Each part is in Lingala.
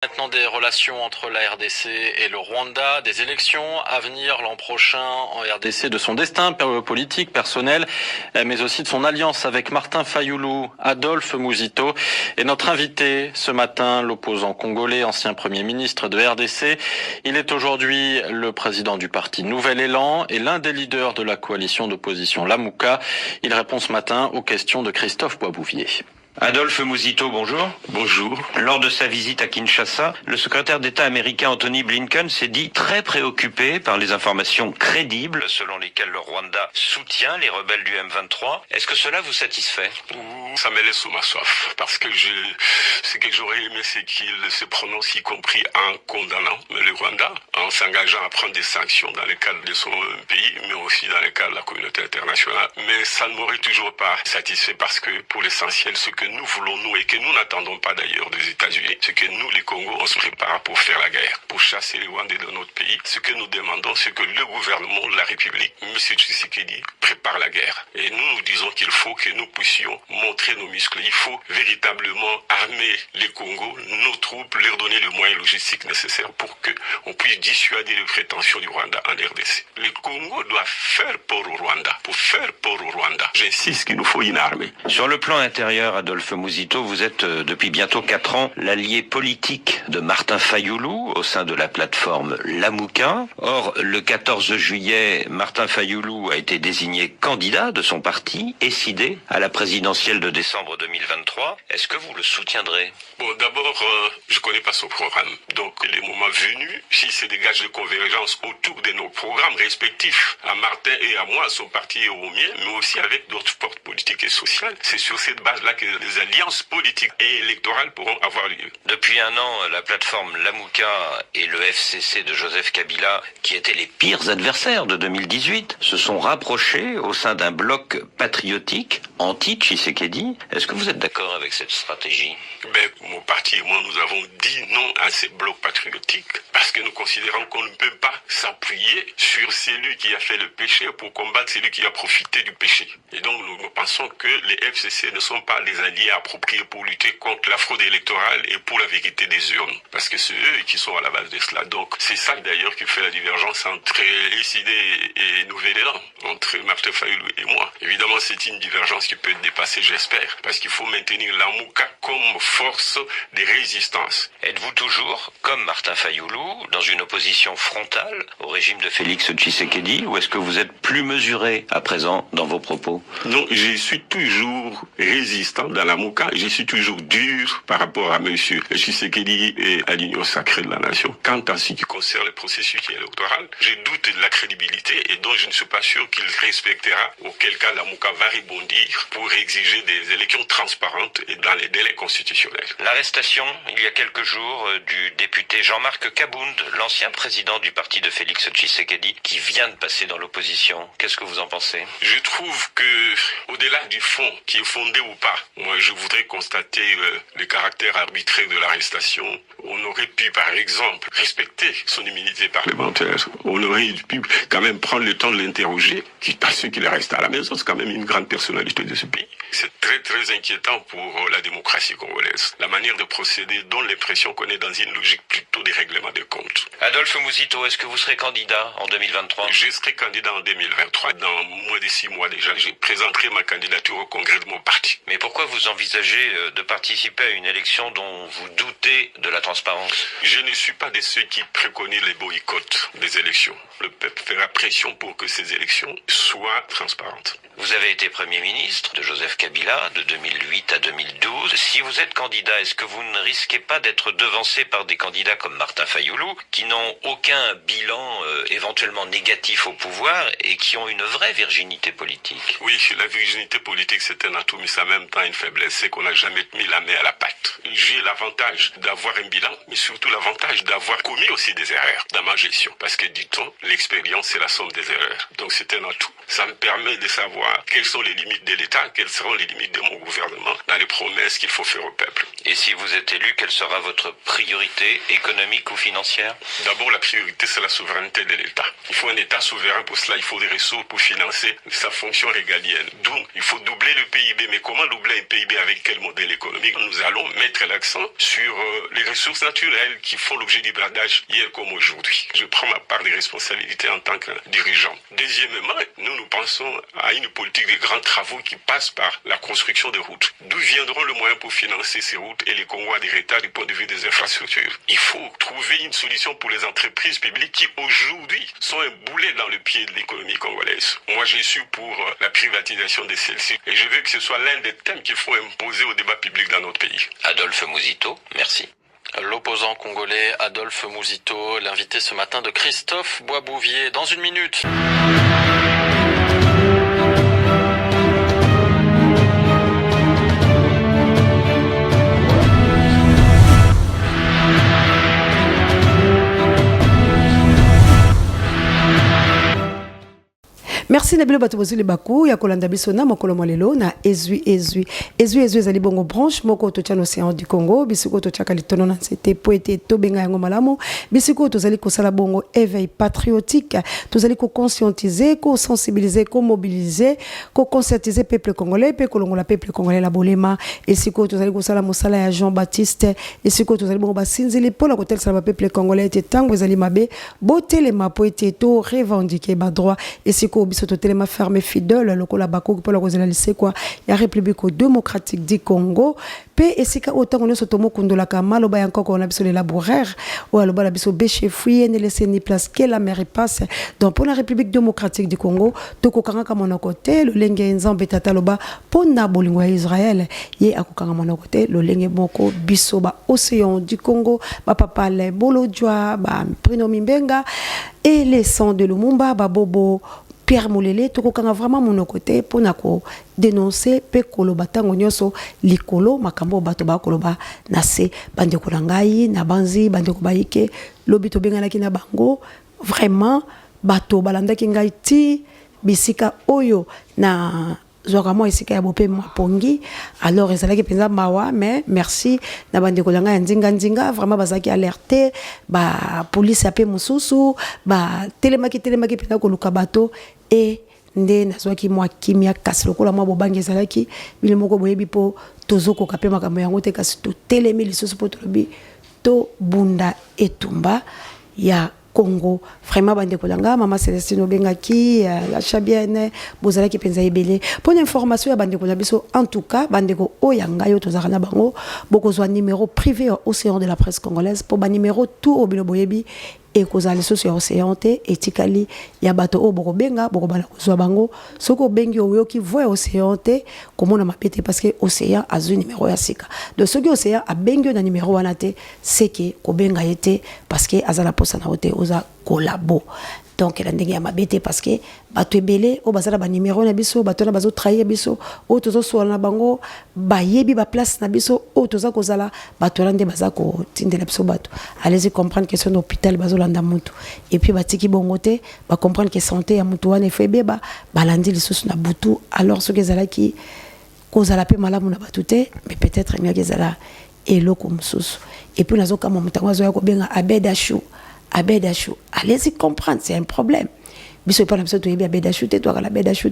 Maintenant des relations entre la RDC et le Rwanda, des élections à venir l'an prochain en RDC, de son destin politique, personnel, mais aussi de son alliance avec Martin Fayulu, Adolphe Muzito est notre invité ce matin, l'opposant congolais, ancien Premier ministre de RDC. Il est aujourd'hui le président du parti Nouvel Élan et l'un des leaders de la coalition d'opposition Lamuka. Il répond ce matin aux questions de Christophe Boisbouvier. Adolphe Muzito, bonjour. Bonjour. Lors de sa visite à Kinshasa, le secrétaire d'État américain Anthony Blinken s'est dit très préoccupé par les informations crédibles selon lesquelles le Rwanda soutient les rebelles du M23. Est-ce que cela vous satisfait? Ça me laisse sous ma soif, parce que ce que j'aurais aimé, c'est qu'il se prononce, y compris en condamnant le Rwanda, en s'engageant à prendre des sanctions dans le cadre de son pays, mais aussi dans le cadre de la communauté internationale. Mais ça ne m'aurait toujours pas satisfait, parce que pour l'essentiel, ce que nous voulons, nous, et que nous n'attendons pas d'ailleurs des États-Unis, c'est que nous, les Congos, on se prépare pour faire la guerre, pour chasser les Rwandais de notre pays. Ce que nous demandons, c'est que le gouvernement de la République, M. Tshisekedi, prépare la guerre. Et nous disons qu'il faut que nous puissions montrer nos muscles. Il faut véritablement armer les Congos, nos troupes, leur donner les moyens logistiques nécessaires pour qu'on puisse dissuader les prétentions du Rwanda en RDC. Les Congos doivent faire peur au Rwanda. Pour faire peur au Rwanda, j'insiste qu'il nous faut une armée. Sur le plan intérieur, Adolphe Muzito, vous êtes depuis bientôt 4 ans l'allié politique de Martin Fayulu au sein de la plateforme Lamuka. Or, le 14 juillet, Martin Fayulu a été désigné candidat de son parti, SID, à la présidentielle de décembre 2023. Est-ce que vous le soutiendrez? Bon, d'abord, je ne connais pas son programme. Donc, les moments venus, si c'est des gages de convergence autour de nos programmes respectifs, à Martin et à moi, son parti et au mien, mais aussi avec d'autres forces politiques et sociales, c'est sur cette base-là que les alliances politiques et électorales pourront avoir lieu. Depuis 1 an, la plateforme Lamuka et le FCC de Joseph Kabila, qui étaient les pires adversaires de 2018, se sont rapprochés au sein d'un bloc patriotique anti-Tshisekedi. Est-ce que vous êtes d'accord avec cette stratégie? Mon parti et moi, nous avons dit non à ces blocs patriotiques parce que nous considérons qu'on ne peut pas s'appuyer sur celui qui a fait le péché pour combattre celui qui a profité du péché. Et donc, nous pensons que les FCC ne sont pas des alliés appropriés pour lutter contre la fraude électorale et pour la vérité des urnes. Parce que c'est eux qui sont à la base de cela. Donc, c'est ça d'ailleurs qui fait la divergence entre SID et Nouvel Élan, entre Martin Fayulu et moi. Évidemment, c'est une divergence qui peut être dépassée, j'espère, parce qu'il faut maintenir Lamuka comme force de résistance. Êtes-vous toujours, comme Martin Fayulu, dans une opposition frontale au régime de Félix Tshisekedi, ou est-ce que vous êtes plus mesuré à présent dans vos propos? Non, je suis toujours résistant dans Lamuka, je suis toujours dur par rapport à M. Tshisekedi et à l'Union sacrée de la nation. Quant à ce qui concerne le processus électoral, je doute de la crédibilité et donc je ne suis pas sûr qu'il respectera, auquel cas Lamuka va rebondir pour exiger des élections transparentes et dans les délais constitutionnels. L'arrestation, il y a quelques jours, du député Jean-Marc Kabound, l'ancien président du parti de Félix Tshisekedi, qui vient de passer dans l'opposition. Qu'est-ce que vous en pensez? Je trouve que, au-delà du fond, qui est fondé ou pas, moi je voudrais constater le caractère arbitraire de l'arrestation. On aurait pu, par exemple, respecter son immunité parlementaire. On aurait pu quand même prendre le temps de l'interroger, quitte à ce qu'il reste à la maison. C'est quand même une grande personnalité de ce pays. C'est très très inquiétant pour la démocratie congolaise. La manière de procéder donne l'impression qu'on est dans une logique plutôt de règlement de comptes. Adolphe Muzito, est-ce que vous serez candidat en 2023? Je serai candidat en 2023. Dans moins de 6 mois déjà, je présenterai ma candidature au congrès de mon parti. Mais pourquoi vous envisagez de participer à une élection dont vous doutez de la transparence? Je ne suis pas de ceux qui préconisent les boycotts des élections. Le peuple fera pression pour que ces élections soient transparentes. Vous avez été Premier ministre de Joseph Kabila de 2008 à 2012. Si vous êtes candidat, est-ce que vous ne risquez pas d'être devancé par des candidats comme Martin Fayulu, qui n'ont aucun bilan éventuellement négatif au pouvoir et qui ont une vraie virginité politique? Oui, la virginité politique c'est un atout, mais c'est en même temps une faiblesse, c'est qu'on n'a jamais mis la main à la pâte. J'ai l'avantage d'avoir un bilan, mais surtout l'avantage d'avoir commis aussi des erreurs dans ma gestion. Parce que, dit-on, l'expérience c'est la somme des erreurs. Donc c'est un atout. Ça me permet de savoir quelles sont les limites de l'État, quelles seront seront les limites de mon gouvernement dans les promesses qu'il faut faire au peuple. Et si vous êtes élu, quelle sera votre priorité économique ou financière? D'abord, la priorité, c'est la souveraineté de l'État. Il faut un État souverain. Pour cela, il faut des ressources pour financer sa fonction régalienne. Donc, il faut doubler le PIB. Mais comment doubler un PIB avec quel modèle économique? Nous allons mettre l'accent sur les ressources naturelles qui font l'objet du bradage hier comme aujourd'hui. Je prends ma part des responsabilités en tant que dirigeant. Deuxièmement, nous pensons à une politique de grands travaux qui passe par la construction de routes. D'où viendront le moyen pour financer ces routes et les Congo a des retards du point de vue des infrastructures? Il faut trouver une solution pour les entreprises publiques qui aujourd'hui sont un boulet dans le pied de l'économie congolaise. Moi, je suis pour la privatisation de celle-ci et je veux que ce soit l'un des thèmes qu'il faut imposer au débat public dans notre pays. Adolphe Mouzito, merci. L'opposant congolais Adolphe Mouzito, l'invité ce matin de Christophe Boisbouvier. Dans une minute. Merci Nabilo Batobozuli Bakou, ya kolanda biso na mokolo molelo na ezui ezali bongo branche moko to tchano océan du Congo, bisiko to tchaka litono na c'était poete to benga yango malamu, bisiko to zali kosala bongo éveil patriotique, to zali ko conscientiser, ko sensibiliser, ko mobiliser, ko conscientiser peuple congolais, pe kolongola peuple congolais la bolema, et siko to zali kosala mosala ya Jean-Baptiste, et siko to zali bongo basinzili pour la kotel sala peuple congolais te tango ezali mabe, botelema ma poete to revendiquer ba droit, et siko totelema fermé fidèle lokola bako pour la cause de la lycée quoi ya République démocratique du Congo pe esika autant on sotomo kundola kamalo ba encore on a biso les laboraires ou aloba la biso béché fouiller ne laisser ni place que la mer passe donc pour la République démocratique du Congo to kokanga kama na côté le lenge nzambe tata loba pona bolingo ya Israël ye akokanga mona côté le lenge moko biso ba océan du Congo ba papa le bolodjoa ba Bruno Mimbenga et les sons de Lumumba ba bobo Pierre Moulele, tout le vraiment mon côté pour dénoncer pe koloba tango nyoso likolo makambo bato ba koloba nase bande kolangai na banzi bande kobaike lobito benga na bango vraiment bato balanda kingai ti bisika oyo na Zoramo esika ya bope mwapongi alors ezalaki penza mawa mais merci na bande kolanga nzinga vraiment bazaki alerté ba police ape mususu ba telemaki penza koluka bato et nde nazwaki mwa kimia kasi lokola mwa bobangi ezalaki bile moko boyebi po tozoko kape makambo yango te kasi to telemi lisusu po tolobi to bunda etumba ya Congo vraiment bande kolanga mama Célestine Obengaki la chabienne bozalaki penza ebele pour une information ya bande kolanga biso en tout cas bande ko oyanga yo tozaka na bango bokozwa numéro privé au Océan de la presse congolaise pour ba numéro tout au bilo boyebi et kozali so sur océan te etikali ya bato o boko benga boko bala kozwa bango soko bengi oyo ki voya océan te komona mapete parce que océan azu numéro ya sika de soki océan a bengi na numéro wana te c'est que ko benga yete parce que azala posa na ote oza kolabo donc la ndenge ya mabete parce que bato ebele o bazala ba numéro na biso bato na bazo trahir biso o tozo so na bango ba yebi ba place na biso o toza kozala bato lande bazako tindela biso bato allez-y comprendre que son hôpital bazo landa mutu et puis batiki bongote ba comprendre que santé ya mutu wana febe ba balandi lisusu na butu alors ce que zala ki kozala pe malamu na batute mais peut-être mieux que zala eloko mususu et puis nazo kama mutango zo ya ko benga abedashu Abedachou, allez-y comprendre, c'est un problème. Biso pas l'absolu de Abedachou, toi la Abedachou,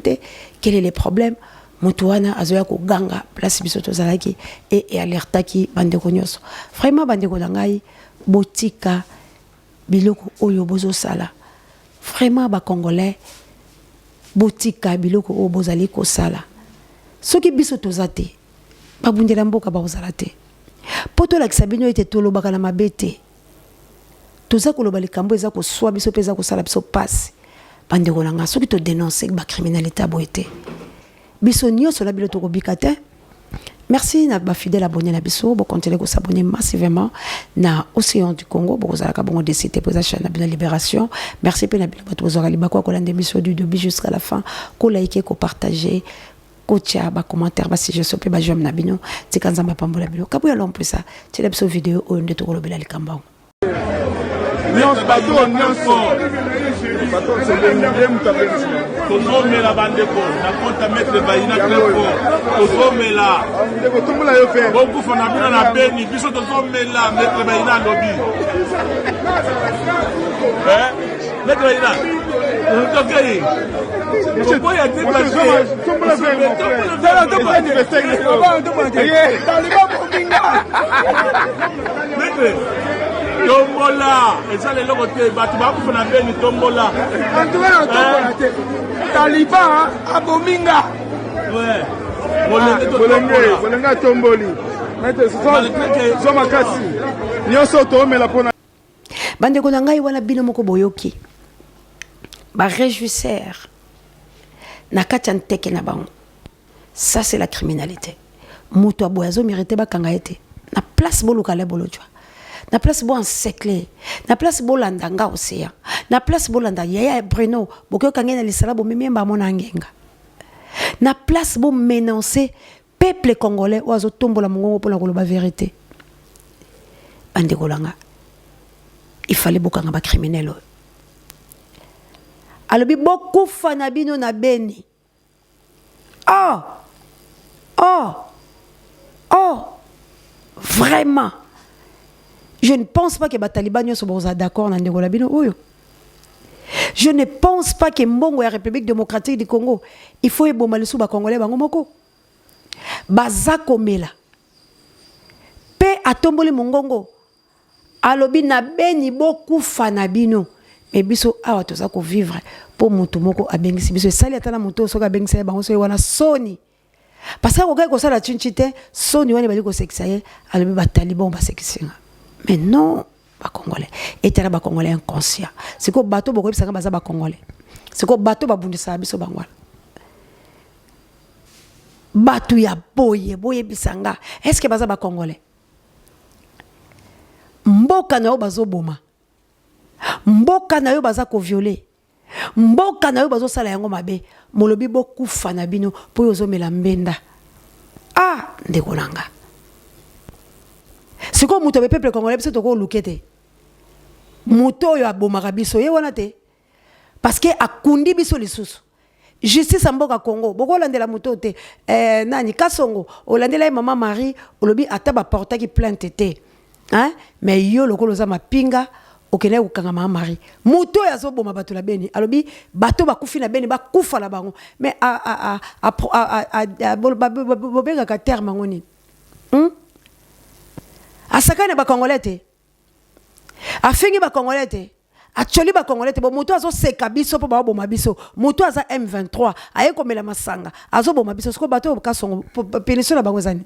quel est le problème? Moutouana azoya ko ganga place biso to zalaki et alertaki bande konyoso. Vraiment bande kolangai botika biloko oyo bozo sala. Vraiment ba congolais botika biloko oyo bozali ko sala. Soki biso to zate ba bundela mboka ba ozalate. Poto la kisabino ete tolo bakala mabete. Toza koloba likambo eza ko swa biso peza ko sala biso passe bande kolanga soki to dénoncer ba criminalité aboete biso nyoso la bilo to kobikate merci na ba fidèle abonné na biso bo continuer ko s'abonner massivement na Océan du Congo bo kozala ka bongo décité pour chaîne na libération merci pe na bilo bato bozora libako ko lande biso du début jusqu'à la fin ko liker ko partager ko tia ba commentaire ba si je sope ba jom na bino tikanza mapambola bilo kabuya lompo ça tele biso vidéo o ndeto ko lobela likambo bato nyonso bato sebengile mutabeli tozomela bandeko na konta maître bayina très fort tozomela ndeko tumula yo fe bokufa na bino na beni biso tozomela maître bayina lobi maître bayina tokei okoya te maître tombola eza leloko te bato bakufa na beni tombola tombola te taliban abominga bolenga tomboli zo makasi nyonso toomela mpona bandeko na ngai wana bino moko boyoki baréjouisseur na kati ya nteke na bango. Ça c'est la criminalité. Moto aboya zo mérité bakanga ete na place bolukale bolojwa na place bo encercler na place bolanda nga océan na place bolanda yaya Bruno boko kangena lisala bo mememba mona ngenga na place bo menacer peuple congolais oazo tombola mongongo pona koloba vérité. Bandeko langa il fallait bokanga ba criminel. Alobi beaucoup fana bino na beni. Vraiment. Je ne pense pas que les talibans sont d'accord dans le Bino. Je ne pense pas que Mbongo la République démocratique du Congo, il faut ébommer sous les Congolais bangomoko. Bazako mela. Pe atomboli mongongo. Alobi na beni beaucoup fanabino. Mais biso awa toza ko vivre pour mutu moko abengisi biso sali atana mutu soka bengisa bango so wana soni. Parce que okai ko sala chinchite soni wani bali ko seksaye alobi ba taliban ba seksinga. Mais non, ba congolais. Et tera ba congolais inconscient. C'est ko bateau boko bisanga baza ba congolais. C'est ko bateau ba bundisa biso bangwala. Bateau ya boye bisanga. Est-ce que baza ba congolais? Mboka na yo bazo boma. Mboka na yo baza ko violer. Mboka na yo bazo sala yango mabe. Molobi boku fana bino po yo zo mela mbenda. Ah, ndeko nanga. Siko muto be peuple congolais biso toko lukete. Muto yo abomaka biso ye wana te. Parce que akundi biso lisusu. Justice a mboka Congo. Boko landela muto te. Nani Kasongo. Olandela maman Marie. Olobi ataba porta ki plainte te. Hein? Mais yo lokolo za mapinga. Okene ukanga maman Marie. Muto ya zo boma bato la beni. Alobi bato bakufi na beni bakufa la bango. Mais bobenga ka terme ngoni. Asakane ba congolais te. Afingi ba congolais te. Acholi ba congolais te. Bo muto azo seka biso po ba boma biso. Muto aza M23. Aye komela masanga. Azo boma biso sko bato Kasongo péninsule bango zani.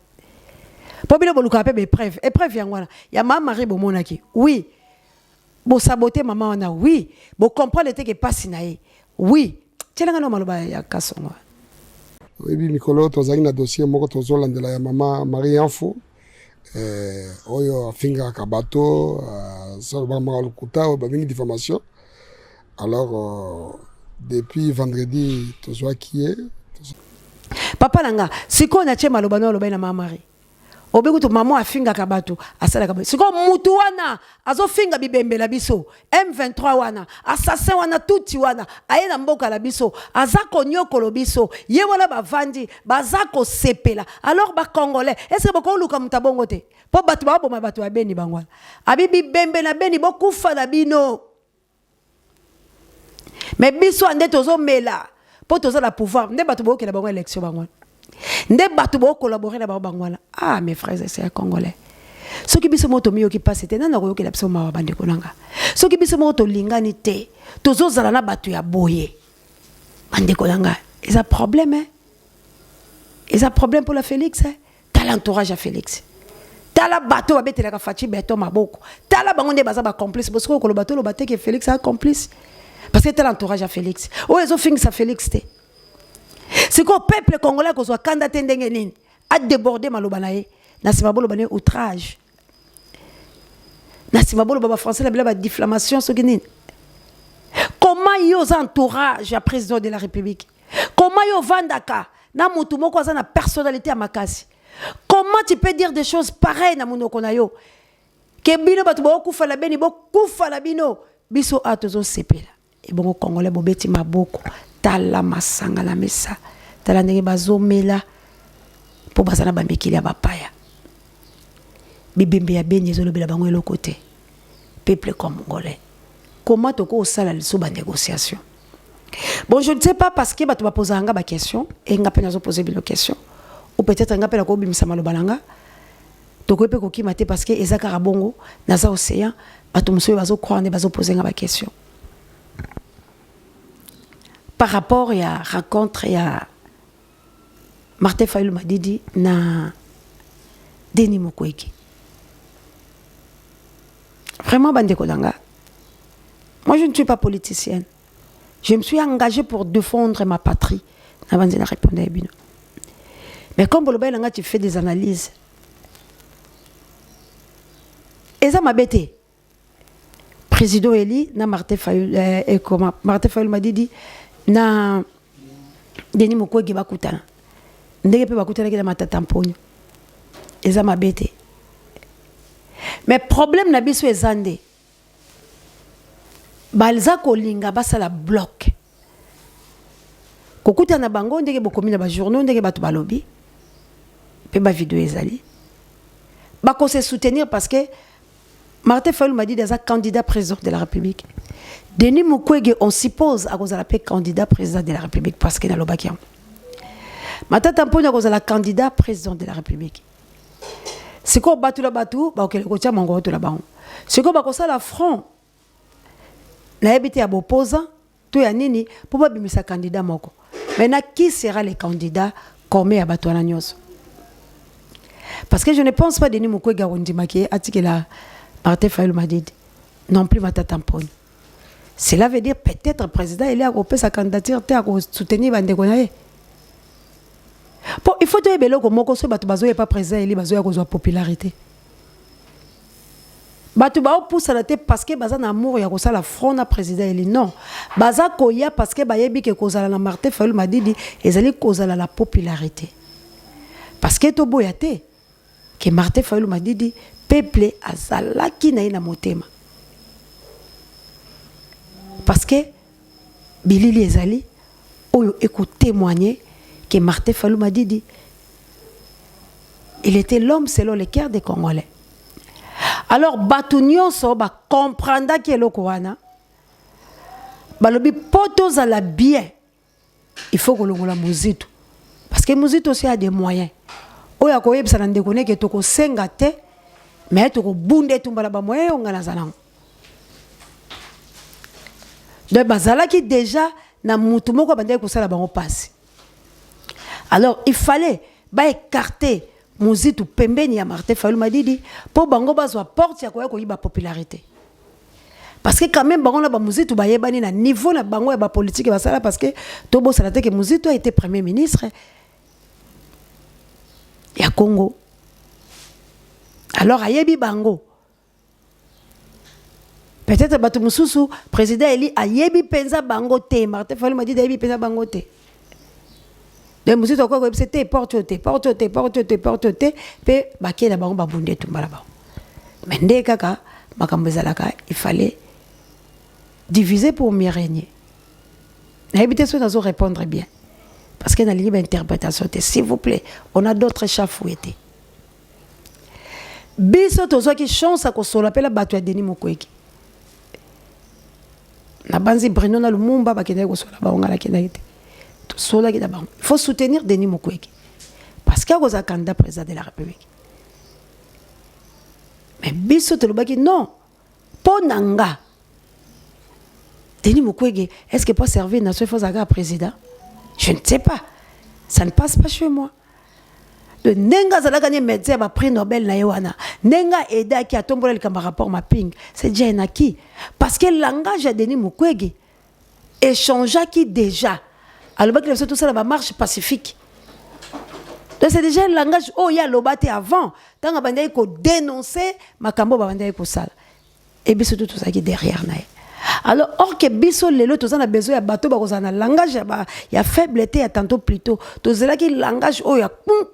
Po bino boluka pe épreuve. Épreuve yangwana. Ya maman Marie bomonaki. Oui. Bo saboter maman wana. Oui. Bo comprendre te que passe nae. Oui. Tchelanga no maloba ya Kasongo. Oui, Mikolo tozaki na dossier moko tozolandela ya maman Marie Info. Oyo afinga kabato ça va mal kuta ou une diffamation. Alors depuis vendredi to soit qui est papa nanga siko na chema lobano loba na mama Marie obeko to maman afinga kabato asala kabato siko mutu wana azo finga bibembe la biso M23 wana assassin wana tuti wana aye na mboka la biso azako nyoko lo biso ye wala bavandi bazako sepela alors ba congolais est-ce que boko luka mutabongo te po batu ba boma batu abeni bangwala abibi bembe na beni bokufa na bino mais biso ande tozo mela po tozo la pouvoir nde batu boke la bango élection bangwala nde batu bo collaborer na bangwala. Ah mes frères et sœurs congolais, ce qui biso moto miyo ki passe te nana koyoki la biso mawa bande konanga ce qui biso moto lingani te tozo zala na batu ya boye bande konanga ils a problème hein. Ils a problème pour la Félix hein. T'as l'entourage à Félix. T'as la bateau à bête la fachi beto maboko. T'as la bango de baza ba complice parce que le bateau que Félix a complice. Parce que t'as l'entourage à Félix. Oh ils ont fini ça Félix te. C'est qu'au peuple congolais qu'on soit candidat ndengenin a débordé malobanaye. Nasimabolo bané outrage. Nasimabolo baba français la bla diffamation so genin. Comment yo entourage à président de la République? Comment yo vandaka na mutu moko aza na personnalité à makasi? Comment tu peux dire des choses pareilles na munoko na yo? ke bino bato bokufa la beni bokufa la bino biso atozo sepela e bongo congolais bobeti maboko tala masanga na mesa tala ndenge bazomela po bazana bambekili ya bapaya bibembe ya beni ezolobela bango eloko te peuple congolais comment toko osala liso ba négociation. Bon, je ne sais pas parce que tu vas poser une question et tu vas poser une question ou peut-être tu vas poser une balanga tu peux pas parce que ezaka rabongo naza océan bato muso bazo croire bazo poser une question par rapport à rencontre ya Martin Fayulu Madidi na Denis Mukwege. Vraiment bandeko danga. Moi je ne suis pas politicienne. Je me suis engagée pour défendre ma patrie. Avant de répondre à Ebino. Mais comme tu fais des analyses, et ça m'a bêté. Président Eli, na Martin Fayulu, Martin Fayulu m'a dit, na Denis Mukwege bakutana. Ndenge pe bakutana ki na matatamponi. Et ça m'a bêté. Mais problème na biso ezande. Balza kolinga basala bloc kokuta na bango ndenge bokomi na ba journaux ndenge bato balobi pe ba vidéo ezali bako se soutenir parce que Martin Fayulu m'a dit des candidat président de la République. Denis Mukwege on suppose à cause de la candidat président de la République parce que na lobaki matata mpona cause la candidat président de la République. C'est quoi batu la batu ba okele ko tia mongo to la bango. C'est quoi ba ko sala front na habité à opposant tout ya nini pour pas bimisa candidat moko. Maintenant qui sera le candidat comme à Batouana Nyos? Parce que je ne pense pas Denis Mukwege Rondimaki article la Martin Fayulu Madidi non plus matatamponi. Cela veut dire peut-être président il a repé sa candidature à soutenir Bandekonaye. Bon, il faut te beloko moko so batu bazo pas président il bazo ya kozwa popularité. Batu ba pousse la tête parce que baza na amour ya kosala front na président eli non baza koya parce que bayebi ke kozala na Martin Fayulu Madidi ezali kozala la popularité parce que to boyate que Martin Fayulu Madidi peuple azala ki na ina motema parce que bilili ezali oyo eko témoigner que Martin Fayulu Madidi il était l'homme selon le cœur des Congolais. Alors, Batunyo soba comprendre que loko wana. Balobi potos à la bien. Il faut que l'on la musique. Parce que musique aussi a des moyens. Oya ko yebisa na ndekone ke toko senga te, mais toko bunde tumbala ba moyen onga na zalango. Donc bazala qui déjà na mutu moko bande ko sala bango passe. Alors, il fallait ba écarter Muzitu pembeni ya Martin Fayulu Madidi pour bango bazwa porte ya koya koyiba popularité. Parce que quand même bango na ba Muzitu ba yebani na niveau na bango ya ba politique ba sala parce que tobo sala te que Muzitu a été premier ministre ya Congo. Alors ayebi bango. Peut-être batu mususu président Eli ayebi penza bango te Martin Fayulu Madidi ayebi penza bango te. De musique quoi c'était porte pe baké na bango babunde tumbala ba mais ndé kaka makambezalaka il fallait diviser pour mieux régner na habité so nazo répondre bien parce que na libre interprétation s'il vous plaît on a d'autres chats fouettés biso tozo ki chance ko sola pela batu ya Denis Mukwege na banzi Bruno na Lumumba bakende ko sola ba ngala kenayite. Il faut soutenir Denis Mukwege parce qu'il y a un candidat président de la République. Mais biso te lobaki non. Ponanga. Denis Mukwege, est-ce qu'il peut servir dans ce faux président? Je ne sais pas. Ça ne passe pas chez moi. Le Nenga Zala gagné médecin a prix Nobel na Yohana. Nenga Eda qui a tombé le rapport mapping. C'est déjà un acquis. Parce que le langage de Denis Mukwege échangea qui déjà. Alors que tout ça va marche pacifique. Donc c'est déjà un langage oh il y a l'obate avant. Tant que ko dénoncer makambo bande ko sala. Et biso tout ça qui derrière nae. Alors or que biso lelo tout ça a besoin ya bateau ba ko na langage ya faiblesse ya tantôt plutôt. Tout cela qui langage oh ya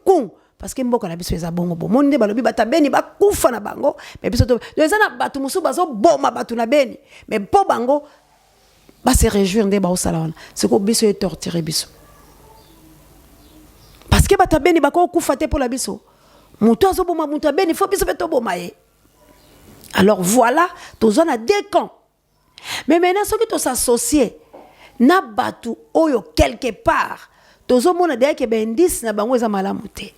kun parce que mboka na biso eza bongo bomoni nde balobi bata beni bakufa na bango mais biso to eza na batu musu bazo boma batu na beni mais po bango ba se réjouir nde ba osala wana c'est ko biso e torturer biso parce que bata beni bako kufa te pour la biso muto azo boma muto beni faut biso beto boma ye. Alors voilà tous on a deux camps mais maintenant ceux qui to s'associer na batu oyo quelque part tozo mona de ke ben 10 na bango eza malamu te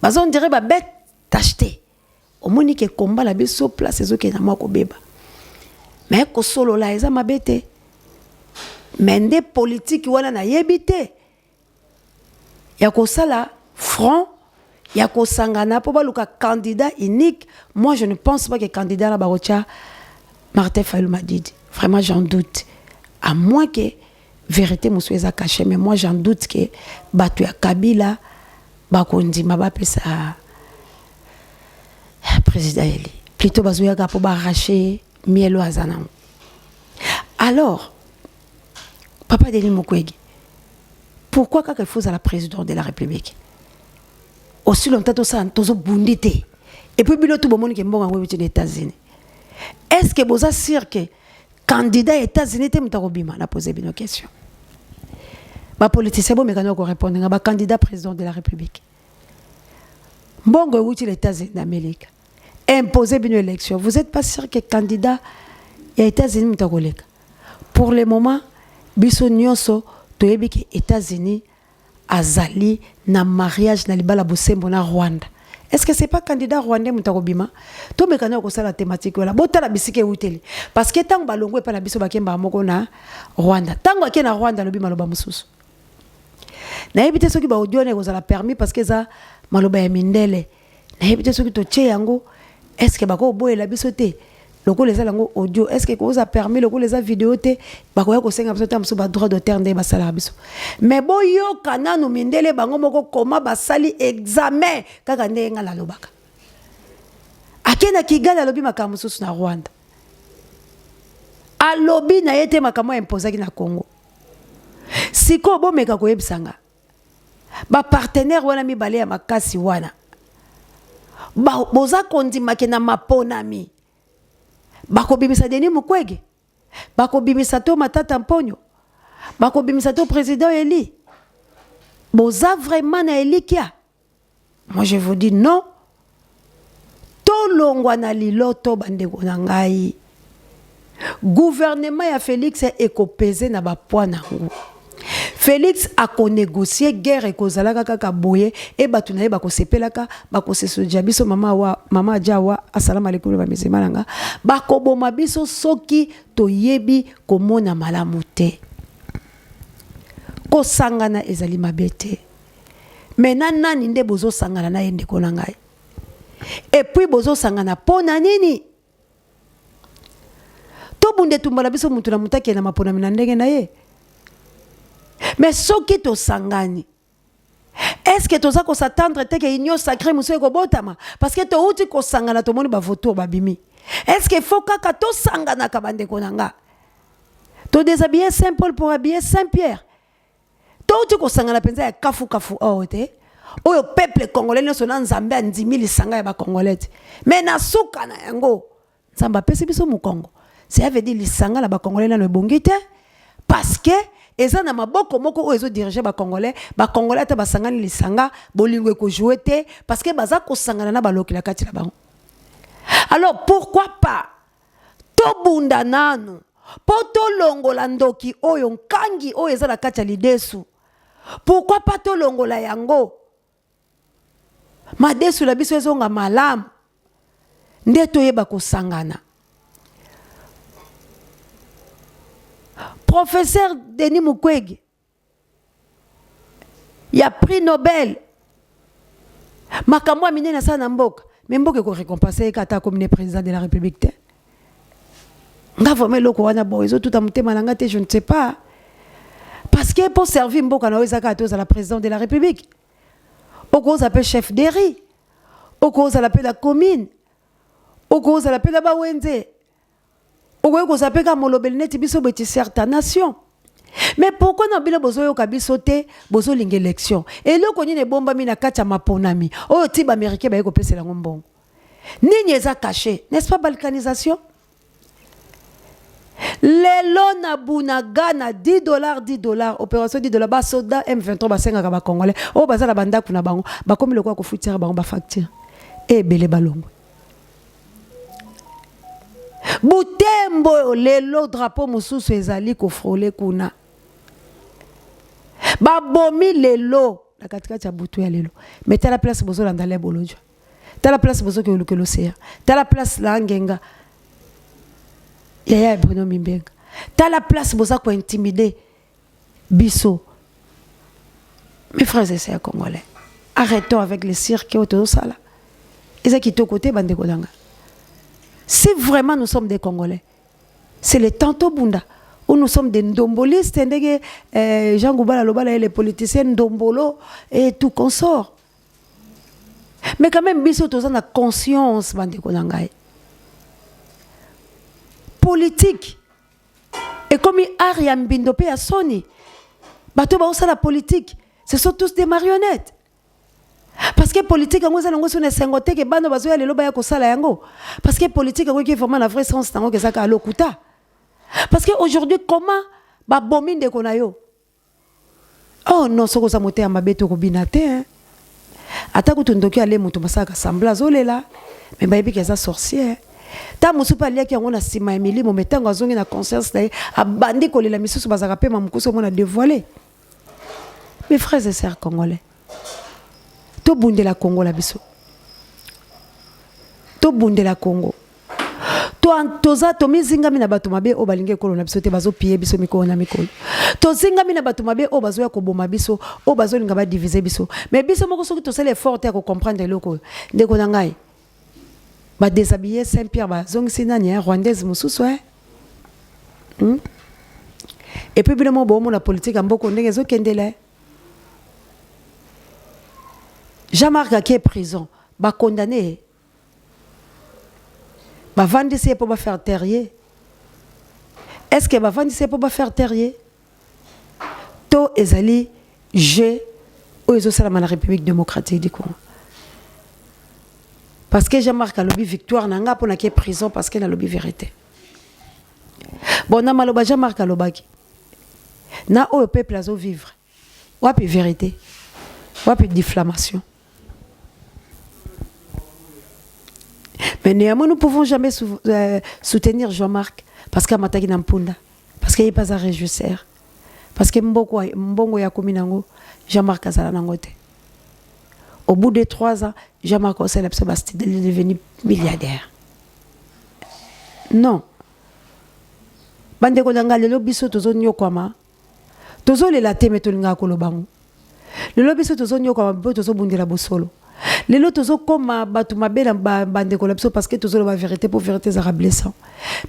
bazo on dirait ba bête t'acheter au moni ke combat la biso place ezo ke na moko beba mais ko solo la eza mabete mais des politiques wana na yebite ya ko sala front ya ko sangana po baluka candidat unique. Moi je ne pense pas que candidat la barocha Martin Fayulu Madidi, vraiment j'en doute, à moins que vérité moussou eza caché, mais moi j'en doute que batu ya Kabila bakondi mabape sa président Eli plutôt bazouya ka po ba arracher mielo azanam. Alors Papa Denis Mukwege, pourquoi quand il faut à la présidente de la République aussi longtemps tout ça tozo bundité et puis bilo tout bon monde qui mbonga ngwe aux États-Unis? Est-ce que vous assurez que candidat aux États-Unis te mutarobima na poser une question? Ba politicien bon mécano ko répondre ba candidat président de la République. Mbongo aux États-Unis d'Amérique. Imposer une élection. Vous êtes pas sûr que candidat aux États-Unis mutaroleka? Pour le moment biso nyonso toyebi ke États-Unis azali na mariage na libala bosembo na Rwanda. Est-ce que c'est pas candidat rwandais mutarobima? To mekana ko sala thématique wala bota la bisike uteli parce que tango balongwe pa na biso bakemba moko na Rwanda. Tango ake na Rwanda lobima loba mususu. Na ebite soki ba audio ne ko sala permis parce que za maloba ya mindele. Na ebite soki to che yango est-ce que bako boye la biso te? Loko les lango audio est-ce que vous a permis loko les vidéo te bako ya ko senga biso tam so ba droit d'auteur nde ba sala biso mais boyo kana no mindele bango moko koma ba sali examen kaka nde ngala lobaka akena Kigali alobi makambo susu na Rwanda alobi na yete makambo imposaki na Congo siko bomeka ko yebisanga ba partenaire wana mibale ya makasi wana ba boza kondima ke na maponami bako bimisa Denis Mukwege, bako bimisa to Matata Mponyo, bako bimisa to président Eli. Boza vraiment na Eli kia? Moi je vous dis non. To longwa na liloto bandeko na ngai. Gouvernement ya Félix ekopese na ba poids nango. Félix a négocié guerre et kozalaka kaka boye et batu na ye bako sepelaka bako sesoja biso mama jawa assalamu alaikum ba misemalanga bako boma biso soki toyebi komona malamu te ko sangana ezali mabete mena nani nde bozo sangana na yende kona ngai et puis bozo sangana pona nini to bunde tumbala biso mutu na mutaki na mapona mina ndenge na ye. Mais ce qui est sangani, est-ce que tu as s'attendre que l'union sacrée monsieur Kobotama? Parce que tu as dit que sangana tout le monde va voter babimi. Est-ce qu'il faut que tu sangana kabande konanga? Tu déshabillé Saint-Paul pour habiller Saint-Pierre. Tu as dit que sangana penza ya kafu oh te. O yo peuple congolais ne sona nzambe a 10 000 sanga ya ba congolais. Mais na suka na yango. Nzamba pesi biso mu Congo. Ça veut dire lisanga la ba congolais na le bongite parce que eza na maboko moko o ezo diriger ba congolais ta basangani lisanga bolingo ko jouer te parce que baza ko sangana na baloki la kati la bango. Alors pourquoi pas to bunda nanu poto longola ndoki oyo nkangi o eza la kati lidesu? Pourquoi pas to longola yango madesu la biso ezonga malamu nde toyeba ko sangana? Professeur Denis Mukwege, il a prix Nobel. Makamwa mine na sana mboka, mais mboka ko récompenser kata comme président de la République. Nga vraiment loko wana bozo tout amutema nanga te, je ne sais pas. Parce que pour servir mboka na wezaka à la présidente de la République. Au cause appelle chef d'Eri. Au cause appelle la commune. Au cause appelle la Bawenze. Au cause appelle ka molobel net biso beti certaines nations. Mais pourquoi na bino bozo yo kabiso te bozo linga élection et le koni ne bomba mina kacha maponami o tiba américain ba ko pesa la ngombongo nini eza caché n'est-ce pas balkanisation lelo na bunaga na $10 opération $10 ba soda M23 ba senga ba congolais o baza la banda kuna bango ba komi le kwa ko foutira bango ba facture e belé balongo Butembo lelo drapeau mususu ezali ko frôler kuna babomi lelo la katikati ya butu ya lelo mais t'as la place bozo la ndale bolojo t'as la place bozo ke l'océan t'as la place la ngenga yaya Bruno Mimbenga t'as la place bozo ko intimider biso. Mes frères et sœurs congolais, arrêtons avec les cirques autour de ça là. Ils ont quitté côté bande kolanga. Si vraiment nous sommes des Congolais, c'est les Tanto Bunda, où nous sommes des ndombolistes, Jean Goubala Lobala et les politiciens ndombolo et tout consort. Mais quand même, biso toza na conscience bande konangai. Politique. Et comme Ariam Bindope a Sony, bato ba osa la politique, ce sont tous des marionnettes. Parce que politique en gros c'est une sengote que bando bazoya lelo ba ya ko sala yango. Parce que politique en gros qui est vraiment la vraie sens tango que ça ka lokuta. Parce que aujourd'hui comment ba bominde konayo. Oh non soko za moté amabeto ko binate hein. Ata ko tundoki ale mutu masaka sambla zolela mais ba yebi que ça sorcier. Ta musu pa lia ki yango na sima Emily mo metango azongi na conscience na abandi ko lela misusu bazaka pe mamukuso mona dévoiler. Mes frères et sœurs congolais. To bunde la Congo la biso. To bunde la Congo. To antoza to mizinga mina bato mabe o balinge kolo na biso te bazo piye biso mikolo na mikolo. To zinga mina bato mabe o bazo ya ko boma biso o bazo linga ba diviser biso. Mais biso moko soki to sele fort ya ko comprendre loko. Ndeko na ngai. Ba déshabiller Saint-Pierre ba zongisi nani rwandaise mususu Et puis bien mo bo mo la politique amboko ndenge zo kendele. Jean-Marc qui est prison, bah condamné, bah vendre c'est pour faire terrier. Est-ce que bah vendre c'est pour faire terrier? To ezali je ou ezo salama la République démocratique du Congo. Parce que Jean-Marc a lobby victoire nanga pour na qui est prison parce qu'il a lobby vérité. Bon na maloba Jean-Marc a lobaki. Na o peuple azo vivre. Wapi vérité. Wapi diffamation. Mais néanmoins, nous ne pouvons jamais soutenir Jean-Marc parce qu'il a Nampunda, parce qu'il n'est pas un régisseur, parce que Mbongo Yakuminango, Jean-Marc Azalanangote. Au bout de 3 ans, Jean-Marc Osel est devenu milliardaire. Non. Bande Kodanga, le lobby sotozo nyokwama, tozo le latte metolinga kolobango. Le lobby sotozo nyokwama, tozo bundela bosolo. Les autres sont comme Batumabe bande collapso parce que tous la vérité pour vérité ça blessant.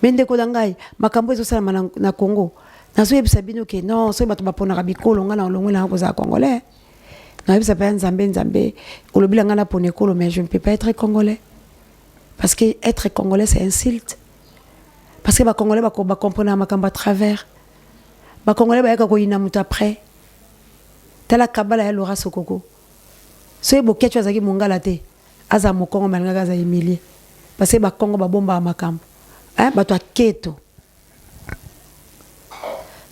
Mais ndeko dangai makambo ezo sala na Congo. Nazo yebisa bino ke non so batu bapona rabikolo ngana olongwe na koza congolais. Na yebisa pa nzambe olobila ngana pone kolo mais je ne peux pas être congolais. Parce que être congolais c'est insulte. Parce que ba congolais ba comprendre makambo à travers. Ba congolais ba yaka ko ina muta après. Tala kabala ya Laura Sokoko. So ebo kecho azaki mongala te aza mokongo malanga za Emilie parce que ba Congo ba bomba makambo bato aketo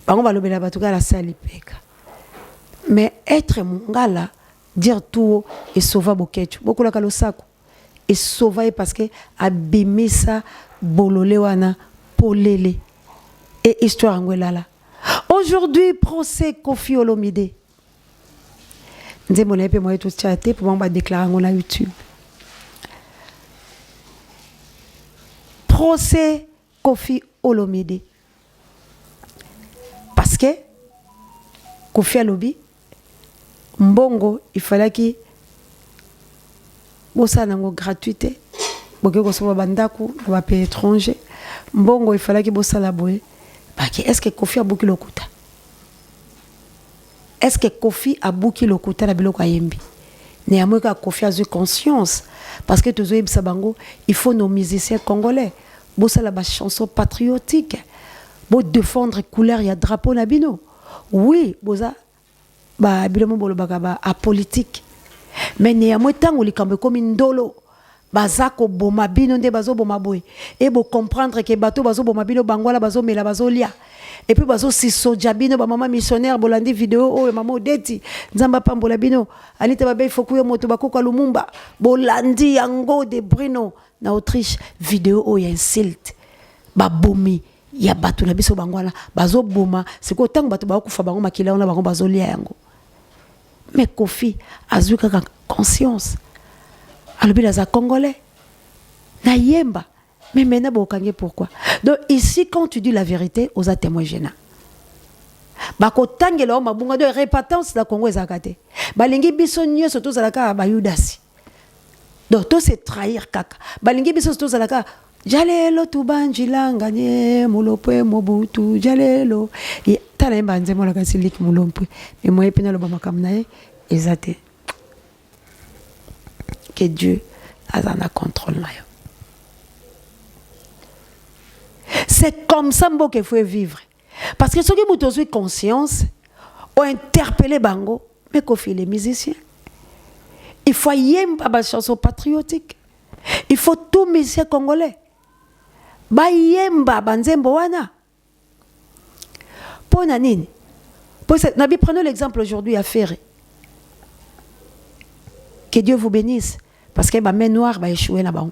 bango balobela bato kala sali peka mais être mongala dire tout et sauva bokecho bokola kalo sako et sauva parce que abimisa bolole wana polele et histoire ngwelala aujourd'hui procès Kofi Olomide. Nze mon épée moi tout chaté pour m'en déclarer sur YouTube. Procès Kofi Olomide. Parce que Kofi Alobi Mbongo il fallait qu'il bossa nango gratuité. Boke ko so bandaku ba pays étranger. Mbongo il fallait qu'il bossa la boye. Parce que est-ce que Kofi a beaucoup lokuta? Est-ce que Kofi a bouki le côté de la Yembi? Néanmoins, Kofi a eu conscience. Parce que tous les Sabango, il faut nos musiciens congolais. Bossa la chanson patriotique. Pour défendre couleur, il y a drapeau nabino. oui boza ba bilemo bolo bakaba a politique mais néanmoins tango likambo comme ndolo bazako boma bino nde bazo boma boy et bo comprendre que bato bazo boma bino bangola bazo mela bazo lia et puis bazo siso jabino ba maman missionnaire bolandi vidéo o maman odeti nzamba pambola bino anita babe fokuyo moto bakoka lumumba bolandi yango de Bruno na Autriche vidéo o ya insulte ba bomi ya bato na biso bangwana bazo boma siko tango bato ba kufa bango makila ona bango bazo lia yango mais Kofi azwi kaka conscience alobi la congolais na yemba mais maintenant bokange pourquoi donc ici quand tu dis la vérité aux témoins gênants bako tangela o mabunga de répatance la Congo ezakate balingi biso nyoso to zalaka ba yudasi donc to se trahir kaka balingi biso to zalaka jalelo tubanjilanga nye mulopwe mobutu jalelo tala yemba nzemo la kasilik mulopwe mais moi epena lo bamakamna ezate que Dieu a dans la contrôle. C'est comme ça qu'il faut vivre. Parce que ceux qui ont conscience ont interpellé Bango, mais qu'on fait les musiciens. Il faut y avoir des chansons patriotiques. Il faut tout musicien congolais. Ba yemba banzembo wana. Pour nanine. Prenons l'exemple aujourd'hui à Ferré. Que Dieu vous bénisse. Parce que ma main noire va échouer là-bas.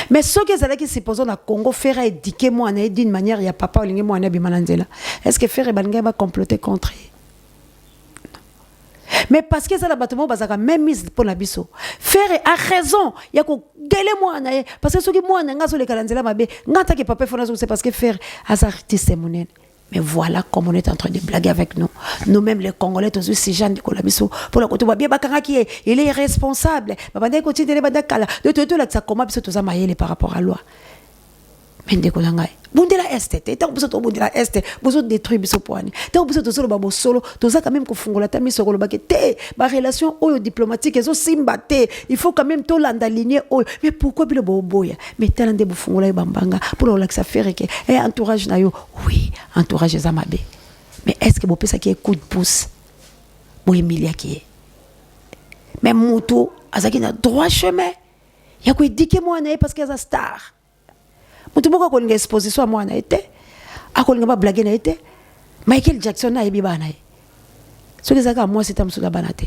Mais ceux qui supposent na Congo faire éduquer moi d'une manière il y a papa ou moi na bimananzela. Est-ce que faire bananga va comploter contre eux? Mais parce que ça la bâtiment bazaka même mise pour la biso. Faire a raison, il y a ko gele moi na parce que ceux qui moi na ngazo le kalanzela mabe ngata que papa fona c'est parce que faire as artiste monene. Mais voilà comme on est en train de blaguer avec nous. Nous-mêmes, les Congolais, tous ces gens de Colabiso, pour le côté, bien Bakara qui est, il est responsable. Babanda continue de badakala. De tout là, ça comment biso tous amaillés par rapport à la loi. Mais de Kolangai. Bundela Est, tant que vous êtes au Bundela Est, vous êtes détruit biso poani. Tant que vous êtes au babo solo, tous ça quand même qu'on fongola ta mise sur le baquet. Ma relation diplomatique, ils ont simbate. Il faut quand même tout l'endaligner. Mais pourquoi bilo boboya? Mais tel de bufongola bambanga pour le lac ça fait que et entourage na yo. Oui, entourage Zamabe. Mais est-ce que vous pensez qu'il y a coup de pouce? Bon Emilia qui est. Mais Moutou, azaki na droit chemin. Il y a quoi dit que moi parce qu'il y a star. Moutou pourquoi qu'on a exposition à moi na été? A qu'on a blagué na été? Michael Jackson na ebi bana. Ce que ça moi c'est amsuda banate.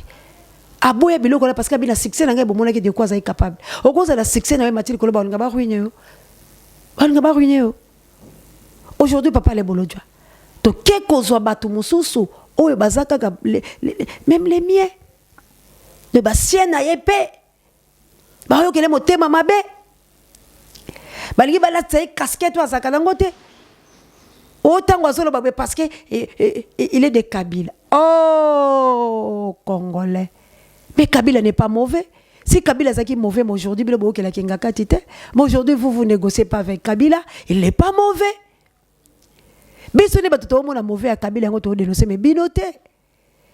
Aboya biloko parce que bila succès na ngai bomona que de quoi ça est capable. Au cause de la succès na Mathilde Koloba on ngaba ruiner yo. On ngaba ruiner yo. Aujourd'hui papa les bolodja. To keko zo batu mususu oyo bazaka même les miens. De basien na yepé. Ba yo kele motema mabe. Balingi bala tsaye casquette wa zakalangote. Autant oiseau babé parce que il est de Kabila. Oh Congolais. Mais Kabila n'est pas mauvais. Si Kabila est mauvais, mais aujourd'hui, mais aujourd'hui, vous négociez pas avec Kabila, il n'est pas mauvais. Mais ce n'est pas tout le monde mauvais à Kabila, on dénoncer, mais binoté.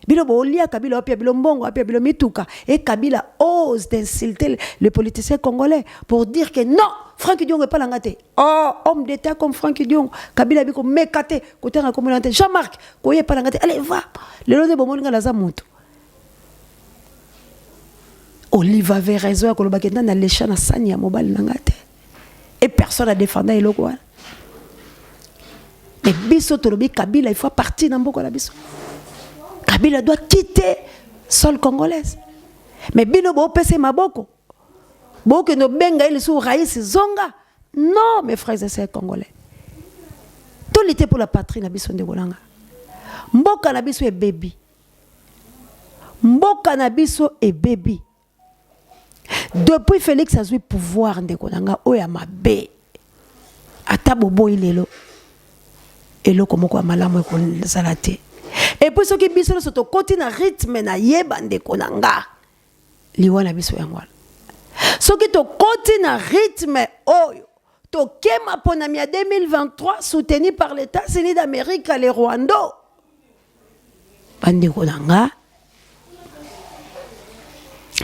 Bilo bolia Kabila, opia bilo mbongo, opia bilo mituka. Et Kabila ose d'insulter le politicien congolais pour dire que non, Franck Dion n'est pas l'angaté. Oh, homme d'État comme Franck Dion, Kabila biko mekate, côté la communauté. Jean-Marc, koye pas l'angaté. Allez, va. Le lot de bomonga la zamutu. Oliva avait raison à Kolobakenda na l'échange na sanya mobile nangate. Et personne n'a défendu le quoi. Mais biso tolobi Kabila il faut partir dans beaucoup la biso. Kabila doit quitter sol congolaise. Mais bino bo pese maboko. Boko no benga il sou raïs zonga. Non mes frères et sœurs congolais. Tout l'été pour la patrie na biso de Bolanga. Mboka na biso est baby. Mboka na biso est baby. Depuis Félix a eu pouvoir de Konanga oya mabe. Ata bobo ilelo. Elo komoko malamu ko salate. Et puis ce qui biso so to continue rythme na yeba de Konanga. Liwana biso yangwala. Ce qui to continue rythme oyo to kema ponamia 2023 soutenu par les États-Unis d'Amérique les Rwanda. Bande Konanga.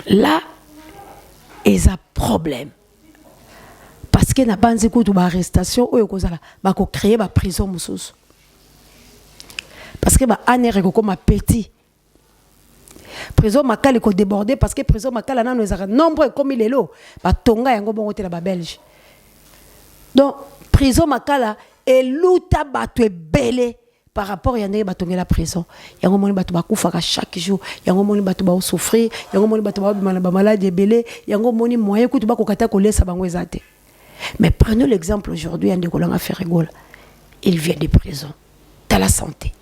Là est un problème. Parce que n'a pas de arrestation ou créer ma prison. parce que ba anere ko comme petit. Prison makala ko débordé parce que prison makala na nous nombre comme il est là. Ba tonga yango bongo te la ba Belge. Donc prison makala et luta bato ebele par rapport à yandé bato la prison. Yango moni bato bakufaka chaque jour. Yango moni bato ba souffrir. Yango moni bato ba malade ebele. Yango moni moyen kutu ba kokata ko lesa bango ezate. Mais prenons l'exemple aujourd'hui yandé ko langa Ferregola. Il vient de prison. T'as la santé.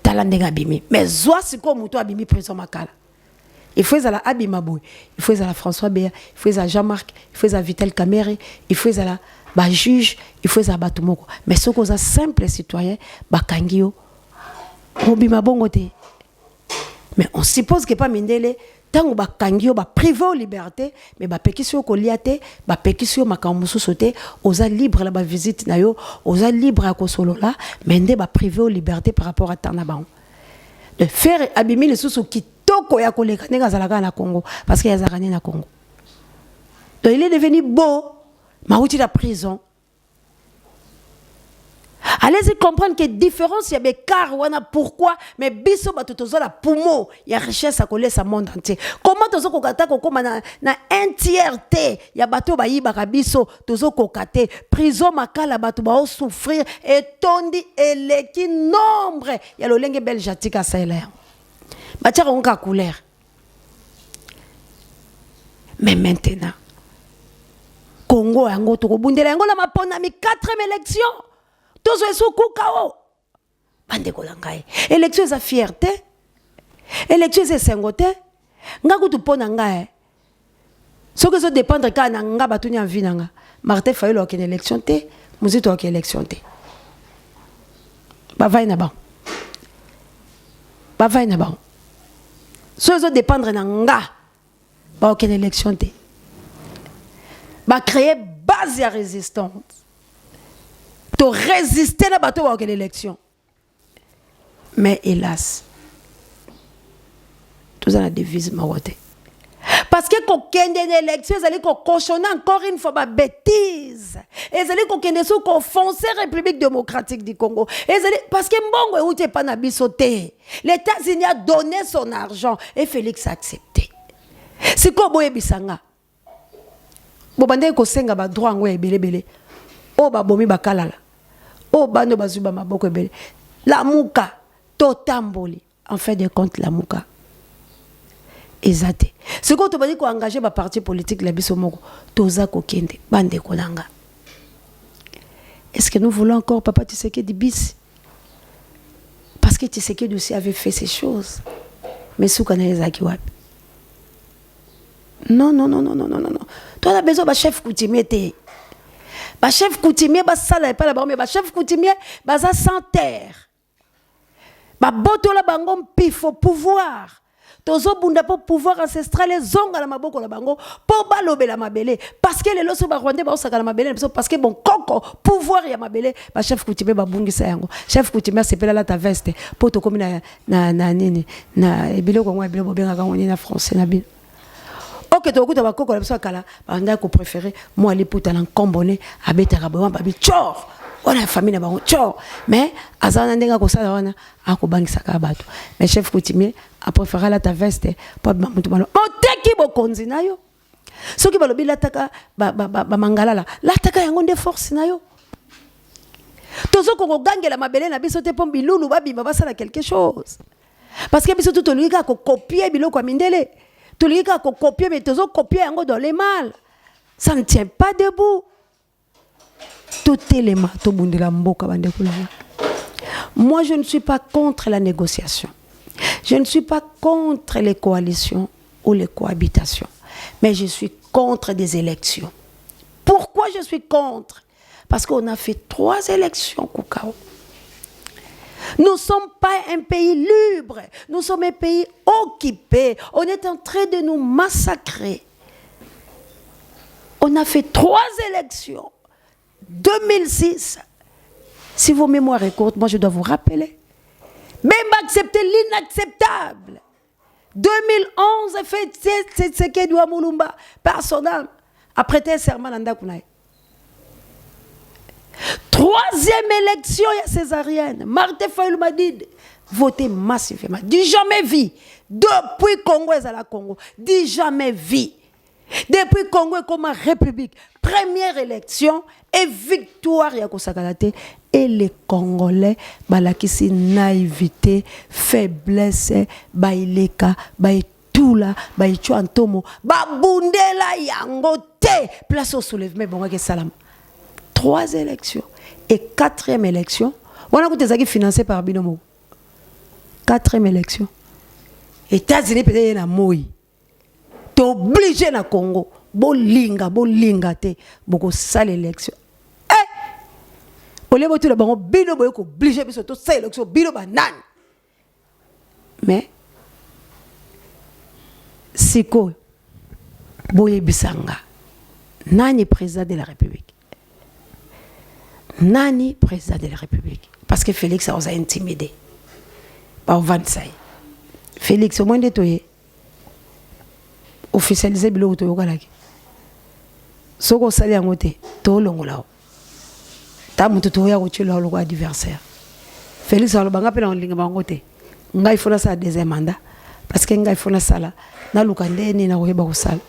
T'as la ndenga bimi. Mais zoa siko muto abimi prison makala. Il faut à la Abima Boy, il faut à la François Béa, il faut à Jean-Marc, il faut à Vitel Caméré, il faut à la juge, il faut à Batumoko. Mais ce qu'on a simple citoyen, Bakangio, Robima Bongote. Mais on suppose que pas Mindele, tant que Bakangio, privé aux libertés, mais Pékisio Koliate, Pékisio Makamusu Sote, aux libre la visite nayo, aux libre à Kosolola, mais Ndé privé aux libertés par rapport à Tarnaban. De faire abîmer les sous qui toko ya koleka nega zalaka na Congo parce qu'il y a zarani na Congo. Donc il est devenu beau, maouti la prison. Allez-y comprendre que différence y a car wana pourquoi mais biso batotozo la poumon y a richesse à coller sa monde entier. Comment tozo kokata kokoma na un tiers y a bateau ba yiba biso tozo kokate prison makala bato ba souffrir et tondi eleki nombre y a le lenge belgique salaire. Batia on ka couleur. Mais maintenant Congo yango to bundela yango la mapona mi 4e élection. Tous les sous koukao. Bande kolangai. Élection est fierté. Élection est sengoté. Nga kutu pona nga. Ce que ça dépend de quand nga batuni en vie nga. Martin Fayulu a une élection té, Muzito a une élection té. Ba vai na ba. Ba vai na ba. Ce que ça dépend de nga. Ba une élection té. Ba créer base à résistance. De résister à la bateau à l'élection. Mais hélas, tout ça la devise marotte. Parce que quand il y a une élection, ils allaient cochonner encore une fois ma bêtise. Ils allaient foncer la République démocratique du Congo. Parce que Mbongo n'était pas nabisoté. Les États-Unis a donné son argent et Félix a accepté. C'est comme Boye Bissanga. Bobande ko senga ba droit ngwe belebele. O ba bomi bakalala. O bano bazuba maboko ebele. La muka totamboli. En fait de compte la muka. Ezate. Ce qu'on te dit qu'on engager ba parti politique la biso moko toza ko kende bande kolanga. Est-ce que nous voulons encore Papa Tshisekedi bis? Parce que Tshisekedi aussi avait fait ces choses. Mais soukana ezaki wapi? Non. Toi, on a besoin d'un chef coutumier. Un chef coutumier, ça pas là-bas, mais un chef coutumier, ça sans terre. Un boto la bango pifo pouvoir. Tozo bunda pour pouvoir ancestral les zonga la maboko la bango pour balobe la mabele parce que les loso ba rwandais ba osaka la mabele parce que bon koko pouvoir ya mabele ba chef coutumier ba bungi sa yango chef coutumier c'est pela la ta veste pour to comme na nini na ebilo ko ngwa ebilo bobenga ka ngoni na français na bi. Ok, tu as dit que tu as préféré moi les poutres en combonné à Betarabawan babi tchor on a une famille là-bas tchor mais azana ndenga ko sala wana akobangisa ka bato mais chef coutumier a préféré la ta veste pas bamutu malo on teki bokonzi na yo soki balobi la taka ba mangala la taka yango de force na yo tozo ko gangela mabele na biso te pombi lulu babi ba sala quelque chose parce que biso tout lui ka ko copier biloko mindele. Tout le monde a copié, mais tous copié dans les mal. Ça ne tient pas debout. Tout élément, tout le monde. Moi, je ne suis pas contre la négociation. Je ne suis pas contre les coalitions ou les cohabitations. Mais je suis contre des élections. Pourquoi je suis contre? Parce qu'on a fait 3 élections, Koukao. Nous ne sommes pas un pays libre, nous sommes un pays occupé. On est en train de nous massacrer. On a fait 3 élections. 2006, si vos mémoires est courte, moi je dois vous rappeler. Même accepter l'inacceptable. 2011, fait Tshisekedi Mulumba, par son âme, a prêté serment à Ndakunaï. 3 Troisième élection, il y a césarienne. Martin Fayulu m'a dit, votez massivement. Dis jamais vie. Depuis Congo et à la Congo. Dis jamais vie. Depuis Congo comme République. Première élection et victoire ya kosakalate. Et les Congolais, balakisi naïveté, faiblesse, baileka, baitula, baichu antomo, babundela yangote. Place au soulèvement, bon, salam. 3 élections. Et 4e élection, on a écouté financé par Binomo. 4e élection. États-Unis peut-être na moi. T'es obligé na Congo. Bolinga te. Boko sale élection. Eh! Ole botu la bango bino boyo ko obligé biso to sale élection bino banan. Mais siko boye bisanga. Nani président de la République? Nani président de la République? Parce que Félix a osé intimider. Par Vansaï. Félix, au moins de toi, officialisé bilo to yokalaki. Soko sali angote, to longolao. Ta mutu to ya ko chilo lo adversaire. Félix a lo banga pe na linga bangote. Ngai fona sa deuxième mandat parce que ngai fona sala na lukande ni na ko yeba ko sala.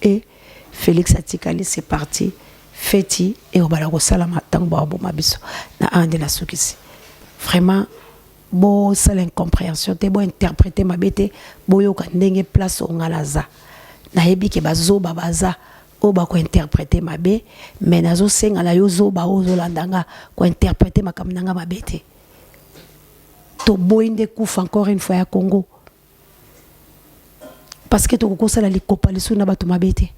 Et Félix Atikali c'est parti. Feti et obala ko sala matango ba bo mabiso na ande la sukisi. Vraiment bo sala incompréhension te bo interpréter ma bête bo yo ka ndenge place o ngalaza na yebi ke bazo babaza o ba ko interpréter ma bé mais nazo senga la yo zo ba o zo landanga ko interpréter ma kamnanga ma bête to boinde kufa encore une fois ya Congo parce que to ko sala likopa lisu na bato ma bête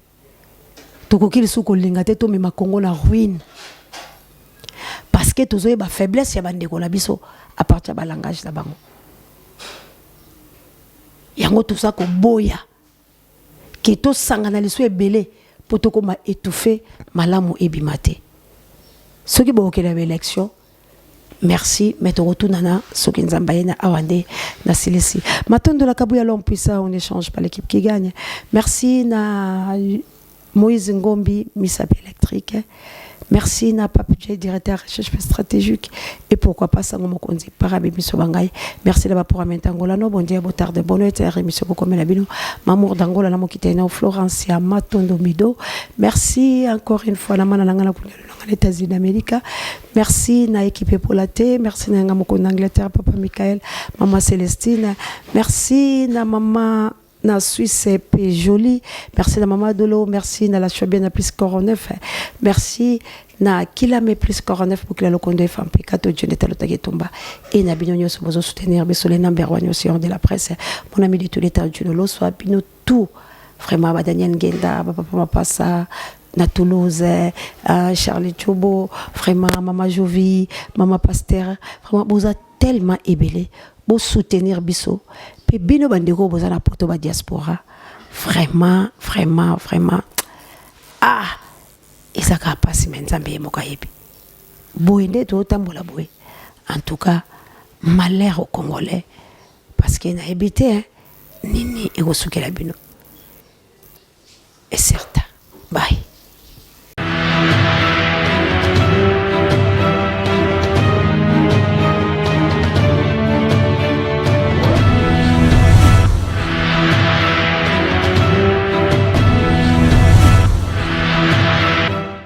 to ko kili su ko linga te to me ma Congo na ruine parce que to zo ba faiblesse ya bande ko na biso à partir du langage de bango. Yango tout ça ko boya. Ki to sangana liso ebele pour to koma étouffer malamu ebimate. Ce qui boke la élection. Merci, mais to retournana ce qui nzambaye na awande na silesi. Maton de la Kabuya l'homme puissant, on échange pas l'équipe qui gagne. Merci na Moïse Ngombi, Misap électrique. Merci na Papuche, directeur recherche stratégique et pourquoi pas Sango Mokonzi Parabi Misobangai. Merci là-bas pour Amentangola no bon dia botard de bonne et remission comme la bino Mamour d'Angola na mokitena Florence ya Matondo Mido. Merci encore une fois na manana ngala pour les États-Unis d'Amérique. Merci na équipe pour la thé, merci na ngamoko d'Angleterre papa Michael, maman Célestine. Merci na maman na Suisse c'est joli. Merci na maman Dolo, merci na la Chobien na plus 49. Merci na Kilame plus 49 pour que la conduit femme pikato Jonathan Lotagetomba et na bignonyo so bozo soutenir besolé number 1 aussi de la presse. Mon ami de tous les temps du Lolo soit bino tout vraiment Daniel Ngenda papa passa na Toulouse, Charlie Chobo, vraiment maman Jovi, maman Pasteur, vraiment vous a tellement ébélé, vous soutenir biso. Puis bino bandeko vous na porto ba diaspora. Vraiment. Ah, et ça ka passer menzambe mokayebi. Boende to tambola boy. En tout cas, malheur aux Congolais parce qu'il n'a habité nini et au bino. Et certain. Bye.